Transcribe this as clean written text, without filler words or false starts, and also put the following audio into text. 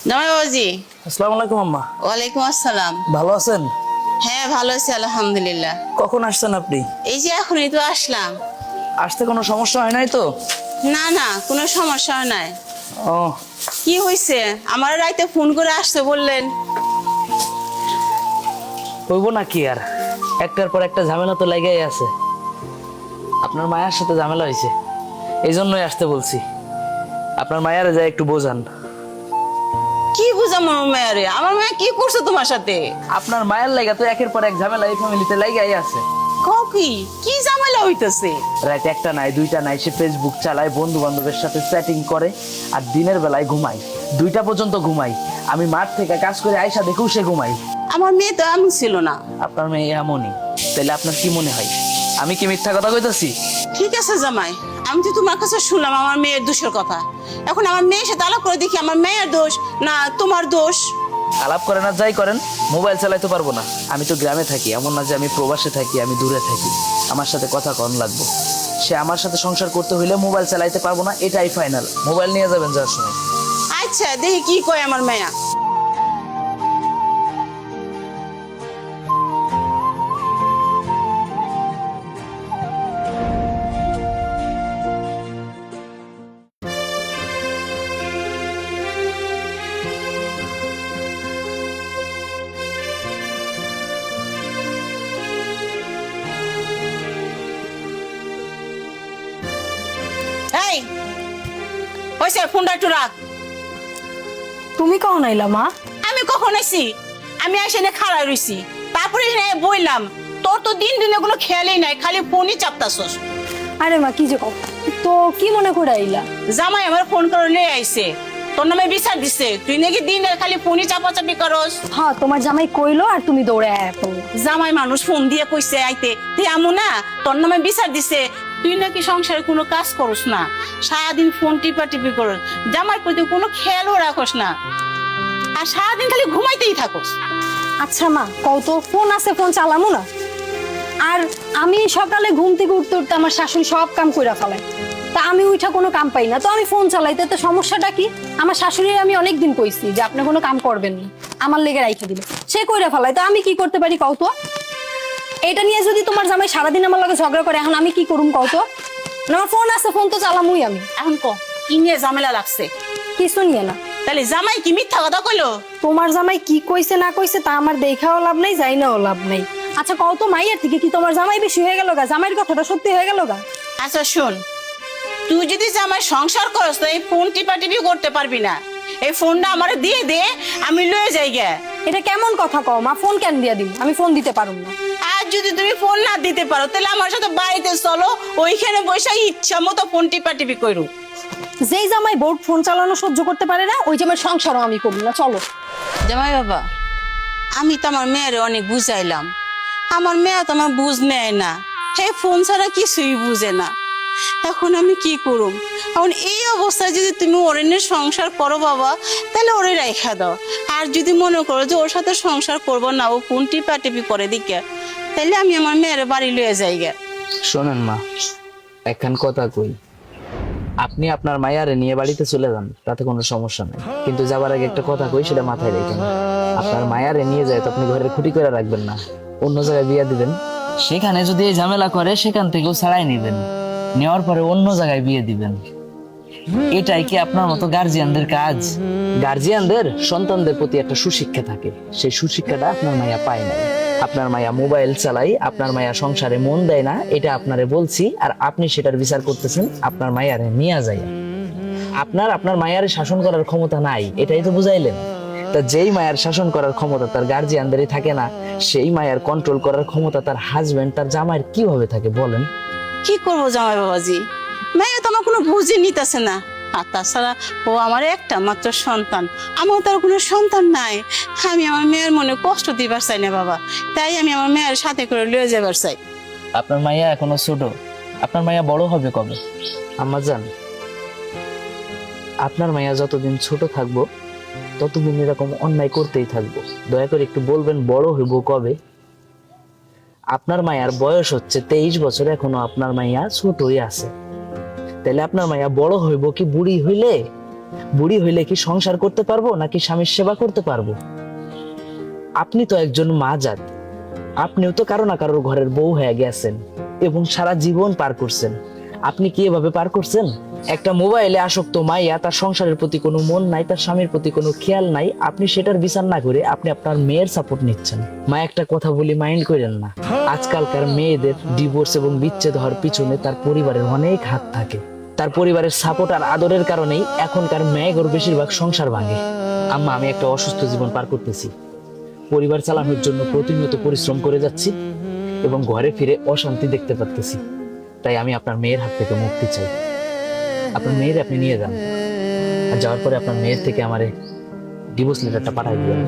জামাই বাবাজি। আসসালামু আলাইকুম আম্মা। ওয়ালাইকুম আসসালাম। ভালো আছেন? হ্যাঁ ভালো আছি আলহামদুলিল্লাহ। কখন আসছেন আপনি? এই যে এখনই তো আসলাম। আসতে কোনো সমস্যা হয় নাই তো? না না, কোনো সমস্যা নাই। ও, কি হয়েছে? আমার রাইতে ফোন করে আসতে বললেন। হইব না কি আর, একটার পর একটা ঝামেলা তো লেগেই আছে। আপনার মায়ের সাথে ঝামেলা হয়েছে, এই জন্যই আসতে বলছি। আপনার মায়ের যা একটু বোঝান। কি বুঝাম আমার মেয়েরে? আমার মেয়ে কি করছে তোমার সাথে? আপনার মায়ের লাগা তো একের পর এক ঝামেলা এই ফ্যামিলিতে লেগেই আছে। কও কি? কি ঝামেলা হইতেছে? রাত একটা নাই দুইটা নাই সে ফেসবুক চালায়, বন্ধু বান্ধবের সাথে চ্যাটিং করে, আর দিনের বেলায় ঘুমাই, 2টা পর্যন্ত ঘুমাই। আমি মাঠ থেকে কাজ করে আইসা দেখেও সে ঘুমাই। আমার মেয়ে তো এমন ছিল না। আপনার মেয়ে এমনই, তাহলে আপনার কি মনে হয় আমি কি মিথ্যা কথা কইতাছি? ঠিক আছে জামাই, আমি তো তোমার কাছে শুনলাম আমার মেয়ের দোষের কথা। এখন আমার মেয়ের সাথে আলাপ করে দেখি আমার মেয়ের দোষ না তোমার দোষ। আলাপ করেন আর যাই করেন, মোবাইল চালাইতে পারবো না। আমি তো গ্রামে থাকি, এমন না যে আমি প্রবাসে থাকি, আমি দূরে থাকি। আমার সাথে কথা কম লাগবে। সে আমার সাথে সংসার করতে হইলে মোবাইল চালাইতে পারবো না, এটাই ফাইনাল। মোবাইল নিয়ে যাবেন যার সময়। আচ্ছা দেখি কি কয় আমার মেয়া। এই হইছে, ফোনটা একটু রাখ। তুমি কখন আইলা মা? আমি কখন আইছি? আমি এসে খাড়া রইছি, তারপরে এখানে বইলাম। তোর তো দিন দিনে কোনো খেয়ালই নাই, খালি ফোনই চাপতাছস। আরে মা কি যে কও, তো কি মনে করে আইলা? জামাই আমার ফোন করে নিয়ে আইছে, তোর নামে বিচার দিছে। তুই নাকি দিন খালি ফোনই চাপাচাপি করস। হ্যাঁ, তোমার জামাই কইলো আর তুমি দৌড়ে আয়া পড়লে। জামাই মানুষ ফোন দিয়ে কইছে আইতে, তুই আমু না? তোর নামে বিচার দিছে। তুই নাকি সংসারে কোনো কাজ করস না, সারাদিন ফোন টিপা টিপি করস, জামাই প্রতি কোনো খেয়ালও রাখস না, আর সারাদিন খালি ঘুমাইতেই থাকস। আচ্ছা মা কও তো, ফোন আছে ফোন চালামু না? আর আমি সকালে ঘুম থেকে উঠতে উঠতে আমার শাশুড়ি সব কাম কইরা ফেলায়, তা আমি উঠা কোনো কাম পাই না, তো আমি ফোন চালাইতে তো সমস্যাটা কি? আমার শাশুড়ির আমি অনেকদিন কইছি যে আপনি কোনো কাম করবেন না, আমার লেগে রাইখা দিবে, সে কইরা ফেলায়, তো আমি কি করতে পারি কও তো? এটা নিয়ে যদি তোমার জামাই সারাদিন আমার লগে ঝগড়া করে, এখন আমি কি করুম কও তো? না, আমার ফোন আছে ফোন তো চালামুই আমি। এখন ক কি নিয়ে ঝামেলা লাগছে? কিছু নিয়ে না। তাহলে জামাই কি মিথ্যা কথা কইলো? তোমার জামাই কি কইছে না কইছে তা আমার দেখাও লাভ নাই, যাই নাও লাভ নাই। আচ্ছা কও তো, মাইয়ের থেকে কি তোমার জামাই বেশি হয়ে গেল গা? জামাইয়ের কথাটা সত্যি হয়ে গেল গা? আচ্ছা শোন, তুই যদি জামাই সংসার করস তো এই ফোন টিপা টিপি করতে পারবি না। এই ফোনটা আমারে দিয়ে দে, আমি লয়ে যাই গে। এটা কেমন কথা কও মা? ফোন কেন দিয়া দিম? আমি ফোন দিতে পারুম না। আর যদি তুমি ফোন না দিতে পারো তাহলে আমার সাথে বাড়িতে চলো, ওইখানে বসে ইচ্ছা মতো ফোন টিপা টিপি করু। যেই জামাই বোর্ড ফোন চালানো সহ্য করতে পারে না, ওই জামাই সংসারও আমি করব না, চলো। জামাই বাবা, আমি তো আমার মেয়ের অনেক বুঝাইলাম, আমার মেয়ে তো আমার বুঝ নেয় না, হে ফোন ছাড়া কিছুই বুঝে না। এখন আমি কি করুম? এখন এই অবস্থায় যদি তুমি ওরে নিয়ে সংসার করো বাবা, তাহলে ওরে রেখা দাও। আর যদি মনে করো যে ওর সাথে সংসার করবো না, ও ফোন টিপা টিপি করে দিকে, তাহলে আমি আমার মেয়ের বাড়ি লয়ে যাই গে। শোনেন মা, একখান কথা কই, আপনি আপনার মায়ারে নিয়ে বাড়িতে চলে যান, তাতে কোনো সমস্যা নেই, কিন্তু যাবার আগে একটা কথা কই, সেটা মাথায় রেখেন। আপনার মায়ারে নিয়ে যায় তো আপনি ঘরের খুঁটি করে রাখবেন না, অন্য জায়গায় বিয়ে দিবেন। সেখানে যদি এই ঝামেলা করে সেখান থেকেও ছাড়াই নিবেন, নেওয়ার পরে অন্য জায়গায় বিয়ে দিবেন। এটাই কি আপনার মতো গার্জিয়ানদের কাজ? গার্জিয়ানদের সন্তানদের প্রতি একটা সুশিক্ষা থাকে, সেই সুশিক্ষাটা আপনার মায়া পায় না। আপনার মায়া মোবাইল চালাই, আপনার মায়া সংসারে মন দেয় না, এটা আপনারে বলছি, আর আপনি সেটার বিচার করতেছেন আপনার মায়ারে নিয়ে যায়। আপনার মায়ারে শাসন করার ক্ষমতা নাই, এটাই তো বুঝাইলেন। তা যেই মায়ের শাসন করার ক্ষমতা তার গার্জিয়ানদেরই থাকে না, সেই মায়ের কন্ট্রোল করার ক্ষমতা তার হাজবেন্ড তার জামাইয়ের কিভাবে থাকে বলেন? কি করবো জামাই বাবাজি, মেয়ে তো আমার কোনো বুঝে নিতেছে না। আর তাছাড়া ও আমার একটা মাত্র সন্তান, আমার তার কোনো সন্তান নাই। আমি আমার মেয়ের মনে কষ্ট দিবার চাই না বাবা, তাই আমি আমার মেয়ের সাথে করে লয়ে যাবার চাই। আপনার মাইয়া এখনো ছোট, আপনার মাইয়া বড় হবে কবে? আম্মা জান, আপনার মাইয়া যতদিন ছোট থাকবো ততদিন এরকম অন্যায় করতেই থাকবো। দয়া করে একটু বলবেন বড় হইব কবে? আপনার মায়ার বয়স হচ্ছে 23 বছর, এখনো আপনার মাইয়া ছোটই আছে, তাহলে আপনার মাইয়া বড় হইব কি বুড়ি হইলে বুড়ি হইলে কি সংসার করতে পারবো নাকি স্বামীর সেবা করতে পারবো? আপনি তো একজন মা জাত, আপনিও তো কারো না কারোর ঘরের বউ হয়ে গেছেন এবং সারা জীবন পার করছেন। আপনি কি এভাবে পার করছেন? একটা মোবাইলে আসক্ত মাইয়া, তার সংসারের প্রতি কোনো মন নাই, তার স্বামীর প্রতি কোনো খেয়াল নাই, আপনি সেটার বিচার না করে আপনি আপনার মেয়ের সাপোর্ট নিচ্ছেন। মা, একটা কথা বলি, মাইন্ড করেন না। আজকালকার মেয়েদের ডিভোর্স এবং বিচ্ছেদ হওয়ার পিছনে তার পরিবারের অনেক হাত থাকে। তার পরিবারের সাপোর্ট আর আদরের কারণেই এখনকার মেয়েগুলোর বেশিরভাগ সংসার ভাঙে। আম্মা, আমি একটা অসুস্থ জীবন পার করতেছি, পরিবার চালানোর জন্য প্রতিনিয়ত পরিশ্রম করে যাচ্ছি এবং ঘরে ফিরে অশান্তি দেখতে পাচ্ছি। তাই আমি আপনার মেয়ের হাত থেকে মুক্তি চাই। আপনার মেয়ের আপনি নিয়ে যান, আর যাওয়ার পরে আপনার মেয়ের থেকে আমারে ডিভোর্স লেটারটা পাঠাই দিবেন।